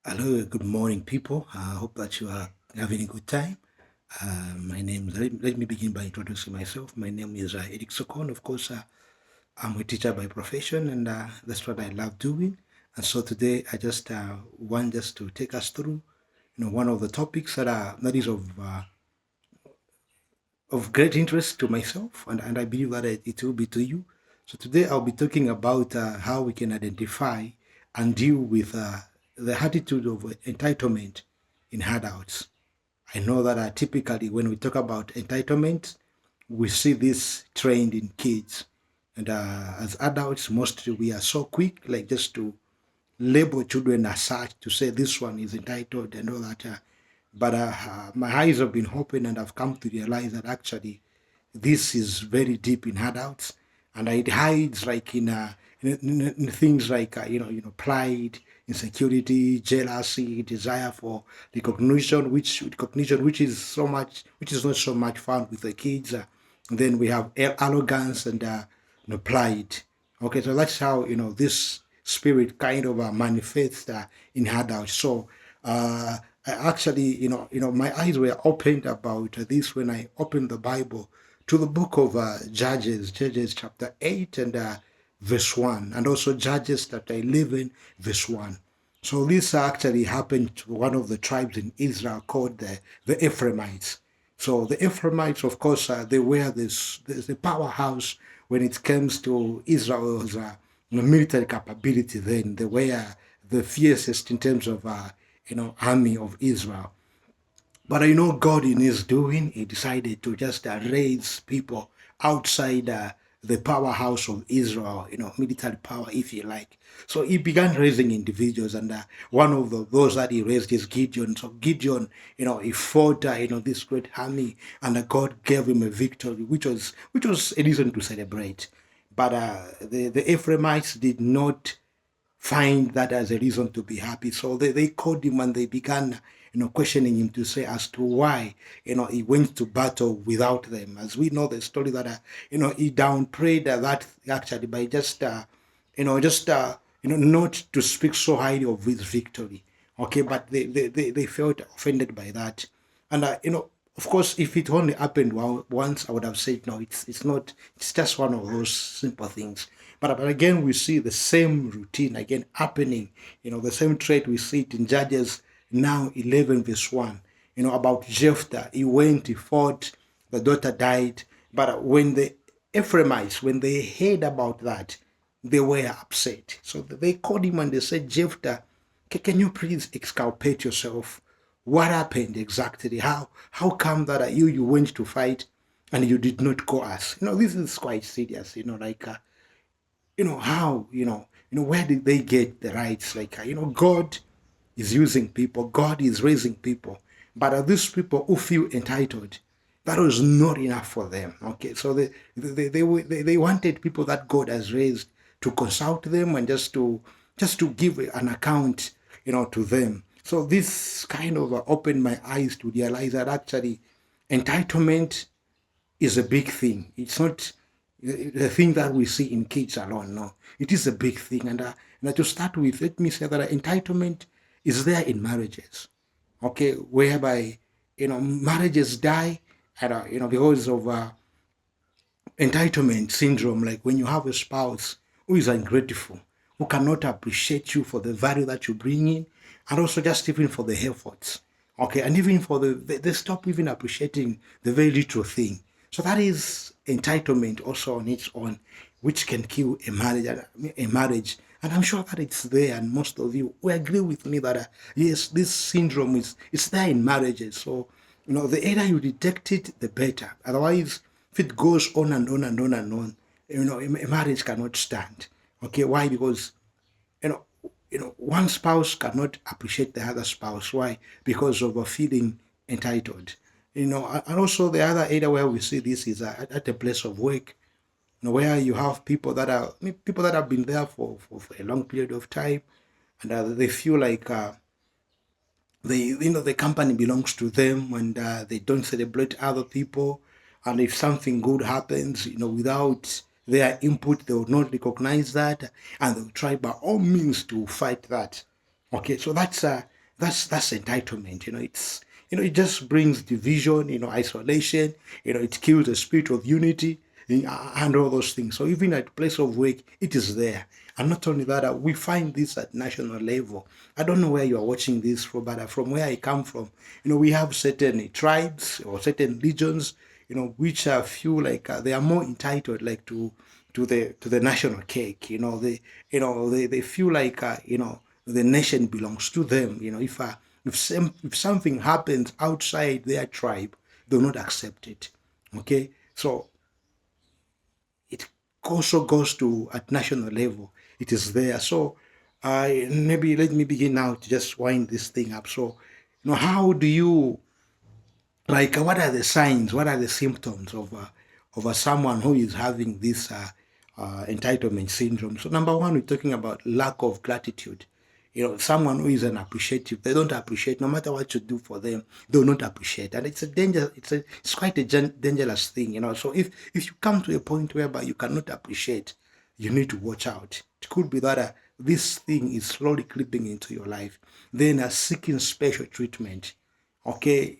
Hello, good morning, people. I hope that you are having a good time. Let me begin by introducing myself. My name is Eric Sokon. Of course, I'm a teacher by profession, and that's what I love doing. And so today, I just want just to take us through, one of the topics that is of great interest to myself, and I believe that it will be to you. So today I'll be talking about how we can identify and deal with the attitude of entitlement in adults. I know that typically when we talk about entitlement, we see this trend in kids. And as adults, mostly we are so quick, like just to label children as such, to say this one is entitled and all that. But my eyes have been opened and I've come to realize that actually this is very deep in adults, and it hides like in things like pride, insecurity, jealousy, desire for recognition, which is so much, which is not so much found with the kids. And then we have arrogance and pride. Okay, so that's how this spirit kind of manifests in adults. So actually, my eyes were opened about this when I opened the Bible to the book of Judges chapter 8 and verse 1, and also Judges chapter 11, verse 1. So this actually happened to one of the tribes in Israel called the Ephraimites. So the Ephraimites, of course, they were this the powerhouse when it comes to Israel's military capability. Then they were the fiercest in terms of army of Israel. But I know God in His doing, He decided to just raise people outside the powerhouse of Israel, military power, if you like. So He began raising individuals, and one of those that He raised is Gideon. So Gideon, he fought, this great army, and God gave him a victory, which was a reason to celebrate. But the Ephraimites did not find that as a reason to be happy. So they called him and they began, questioning him to say as to why, he went to battle without them. As we know the story that, he downplayed that actually by not to speak so highly of his victory. Okay, but they felt offended by that. And, of course, if it only happened once, I would have said, no, it's not, it's just one of those simple things. But again, we see the same routine again happening, the same trait we see it in Judges now 11 verse 1, about Jephthah. He went, he fought, the daughter died. But when the Ephraimites, when they heard about that, they were upset. So they called him and they said, Jephthah, can you please exculpate yourself? What happened exactly? How come that you went to fight and you did not call us? This is quite serious. Like how where did they get the rights? Like God is using people, God is raising people, but these people who feel entitled, that was not enough for them. Okay, so they wanted people that God has raised to consult them and just to give an account, to them. So this kind of opened my eyes to realize that actually entitlement is a big thing. It's not the thing that we see in kids alone. No, it is a big thing. And to start with, let me say that entitlement is there in marriages. Okay, whereby marriages die, and because of entitlement syndrome, like when you have a spouse who is ungrateful, who cannot appreciate you for the value that you bring in, and also just even for the efforts. Okay, and even for they stop even appreciating the very little thing. So that is entitlement also on its own, which can kill a marriage. And I'm sure that it's there, and most of you will agree with me that yes, this syndrome is it's there in marriages. So the earlier you detect it, the better. Otherwise, if it goes on and on and on and on, a marriage cannot stand. Okay, why? Because you know, one spouse cannot appreciate the other spouse. Why? Because of a feeling entitled. And also the other area where we see this is at a place of work, where you have people that have been there for a long period of time, and they feel like the company belongs to them, and they don't celebrate other people. And if something good happens, without their input, they will not recognize that, and they'll try by all means to fight that. Okay, so That's entitlement. It's it just brings division, isolation. It kills the spirit of unity and all those things. So even at place of work, it is there. And not only that, we find this at national level. I don't know where you are watching this from, but from where I come from, we have certain tribes or certain regions, which feel like they are more entitled, like to the national cake. They feel like the nation belongs to them. If something happens outside their tribe, they will not accept it. Okay, so it also goes to at national level. It is there. So maybe let me begin now to just wind this thing up. So how do you, like, what are the signs, what are the symptoms of someone who is having this entitlement syndrome? So number one, we're talking about lack of gratitude. Someone who is unappreciative, they don't appreciate. No matter what you do for them, they will not appreciate, and it's a danger. It's quite a dangerous thing. So if you come to a point whereby you cannot appreciate, you need to watch out. It could be that this thing is slowly creeping into your life. Then seeking special treatment. Okay,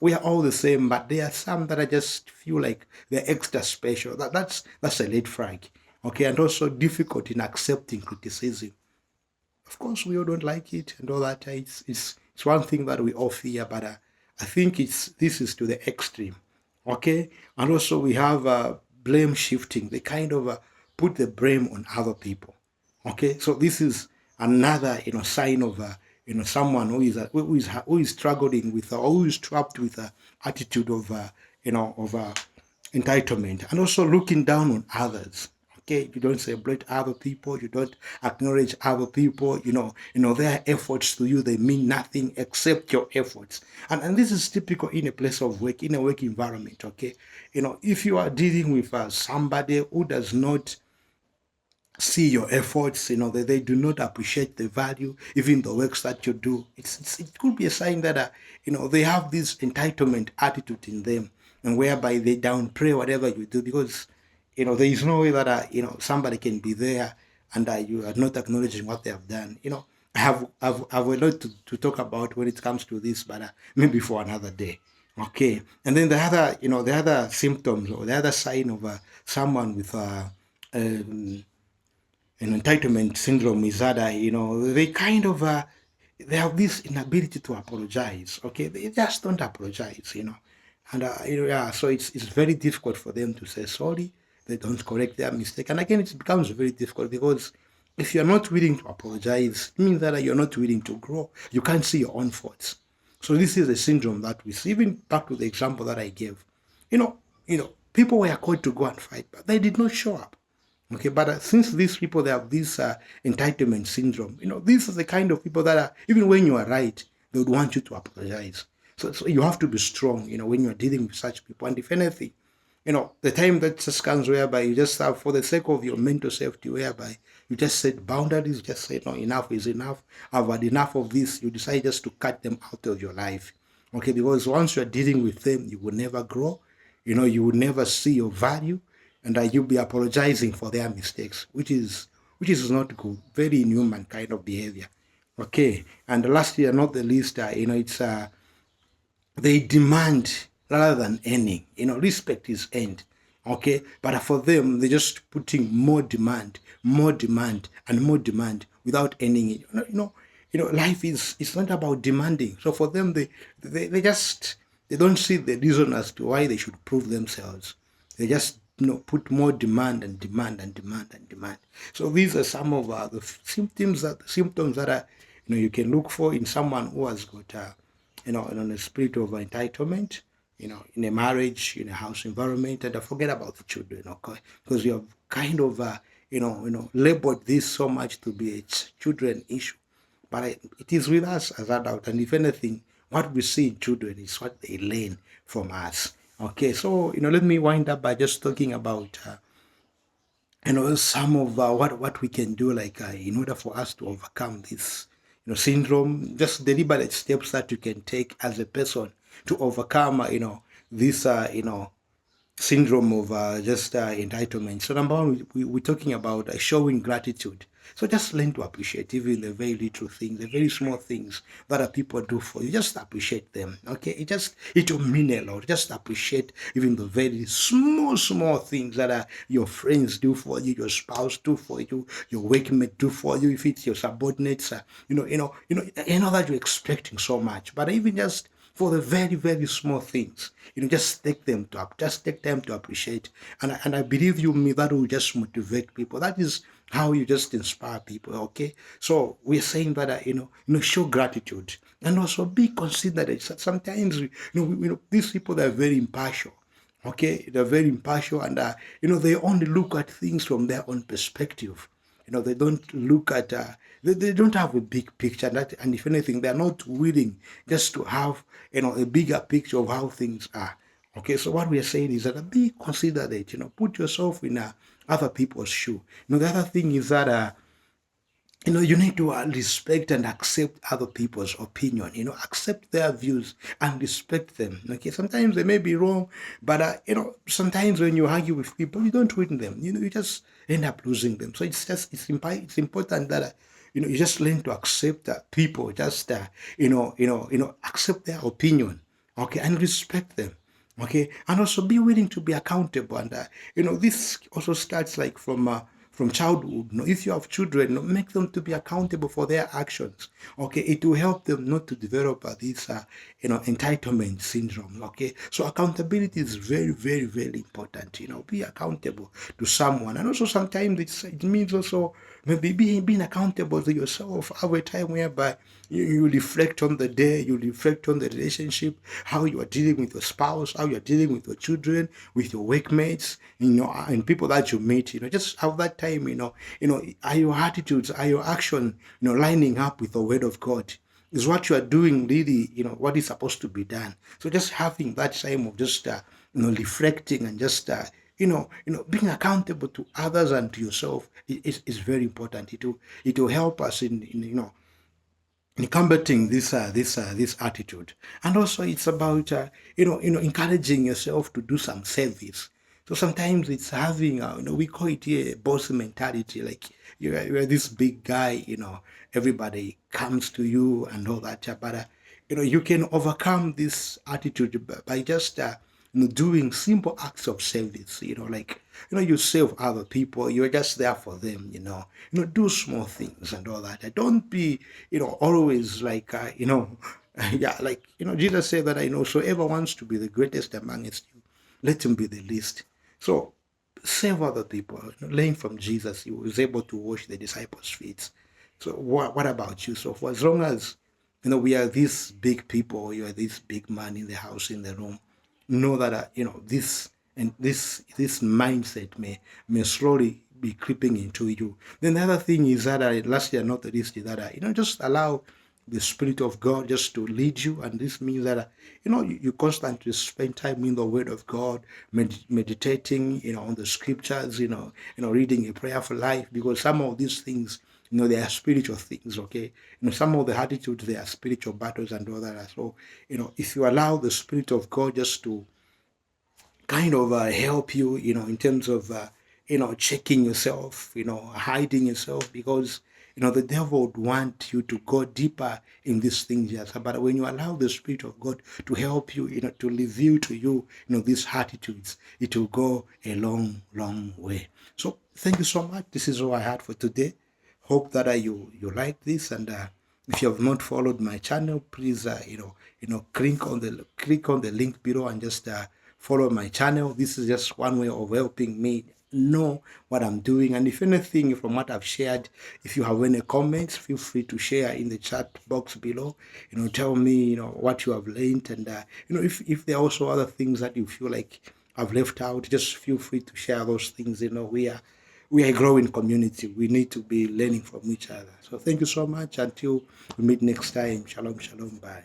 we are all the same, but there are some that I just feel like they're extra special. That's a red flag. Okay, and also difficult in accepting criticism. Of course, we all don't like it and all that. It's one thing that we all fear, but I think this is to the extreme. Okay, and also we have blame shifting. They kind of put the blame on other people. Okay, so this is another sign of someone who is struggling with or who is trapped with a attitude of entitlement, and also looking down on others. Okay, you don't celebrate other people, you don't acknowledge other people. Their efforts to you, they mean nothing except your efforts. And this is typical in a place of work, in a work environment. Okay, if you are dealing with somebody who does not see your efforts, they do not appreciate the value, even the works that you do. It could be a sign that, they have this entitlement attitude in them, and whereby they downplay whatever you do, because, there is no way that, somebody can be there and you are not acknowledging what they have done. I have a lot to talk about when it comes to this, but maybe for another day. Okay. And then the other symptoms or the other sign of someone with um, an entitlement syndrome is that they kind of they have this inability to apologize. Okay, they just don't apologize. And yeah, so it's very difficult for them to say sorry. They don't correct their mistake, and again, it becomes very difficult because if you're not willing to apologize, it means that you're not willing to grow. You can't see your own faults. So this is a syndrome that we see. Even back to the example that I gave, you know, people were called to go and fight, but they did not show up. Okay, but since these people, they have this entitlement syndrome, these are the kind of people that are, even when you are right, they would want you to apologize. So you have to be strong, when you're dealing with such people. And if anything, the time that just comes whereby you just have, for the sake of your mental safety, whereby you just set boundaries, just say, no, enough is enough. I've had enough of this. You decide just to cut them out of your life. Okay, because once you're dealing with them, you will never grow. You will never see your value, and you'll be apologizing for their mistakes, which is not good. Very inhuman kind of behavior. Okay, and lastly, and not the least, it's they demand rather than earning. Respect is earned. Okay, but for them, they're just putting more demand, and more demand without earning it. Life is, it's not about demanding. So for them, they just, they don't see the reason as to why they should prove themselves. They just put more demand and demand and demand and demand. So these are some of the symptoms that are, you can look for in someone who has got in a spirit of entitlement, in a marriage, in a house environment. And I forget about the children, okay? Because you have kind of labeled this so much to be a children issue, but it is with us as adults. And if anything, what we see in children is what they learn from us. Okay, so let me wind up by just talking about some of what we can do, like in order for us to overcome this syndrome. Just deliberate steps that you can take as a person to overcome this syndrome of just entitlement. So number one, we're talking about showing gratitude. So just learn to appreciate even the very little things, the very small things that other people do for you. Just appreciate them. Okay, it will mean a lot. Just appreciate even the very small things that your friends do for you, your spouse do for you, your workmate do for you. If it's your subordinates, you know that you're expecting so much, but even just for the very small things, just take time to appreciate. And I believe you me that will just motivate people. That is how you just inspire people. Okay, so we're saying that show gratitude and also be considerate. Sometimes these people that are very impartial. Okay, they're very impartial, and they only look at things from their own perspective. They don't look at they don't have a big picture, and if anything, they're not willing just to have a bigger picture of how things are. Okay, so what we are saying is that be considerate. Put yourself in other people's shoe. The other thing is that you need to respect and accept other people's opinion. Accept their views and respect them. Okay, sometimes they may be wrong, but sometimes when you argue with people, you don't win them. You just end up losing them. So it's important that you just learn to accept people. Just accept their opinion. Okay, and respect them. Okay, and also be willing to be accountable. And this also starts like from childhood. If you have children, make them to be accountable for their actions. Okay, it will help them not to develop this entitlement syndrome. Okay, so accountability is very important. Be accountable to someone. And also sometimes it means also maybe being accountable to yourself. Have a time whereby you reflect on the day, you reflect on the relationship, how you are dealing with your spouse, how you are dealing with your children, with your workmates, and people that you meet. Just have that time. Are your attitudes, are your action, lining up with the word of God? Is what you are doing really, what is supposed to be done? So just having that time of just reflecting and just being accountable to others and to yourself is very important. It will help us in combating this attitude. And also it's about encouraging yourself to do some service. So sometimes it's having we call it here boss mentality. Like you're this big guy, everybody comes to you and all that, but you can overcome this attitude by just doing simple acts of service. Like you serve other people, you're just there for them. Do small things and all that. Don't be always like yeah, like Jesus said that so whoever wants to be the greatest amongst you, let him be the least. So save other people. Learn from Jesus. He was able to wash the disciples' feet. So what about you? So for as long as we are these big people, you are this big man in the house, in the room, know that this and this mindset may slowly be creeping into you. Then the other thing is that lastly and not the least is that just allow the Spirit of God just to lead you. And this means that you constantly spend time in the Word of God, meditating on the Scriptures, reading a prayerful life, because some of these things they are spiritual things. Okay, some of the attitudes, they are spiritual battles and all that. So if you allow the Spirit of God just to kind of help you, in terms of, checking yourself, hiding yourself, because, the devil would want you to go deeper in these things. Yes, but when you allow the Spirit of God to help you, to reveal to you, these attitudes, it will go a long way. So thank you so much. This is all I had for today. Hope that you like this, and if you have not followed my channel, please click on the link below and just follow my channel. This is just one way of helping me know what I'm doing. And if anything from what I've shared, if you have any comments, feel free to share in the chat box below. Tell me what you have learned, and if there are also other things that you feel like I've left out, just feel free to share those things. We are a growing community. We need to be learning from each other. So thank you so much. Until we meet next time. Shalom, shalom. Bye.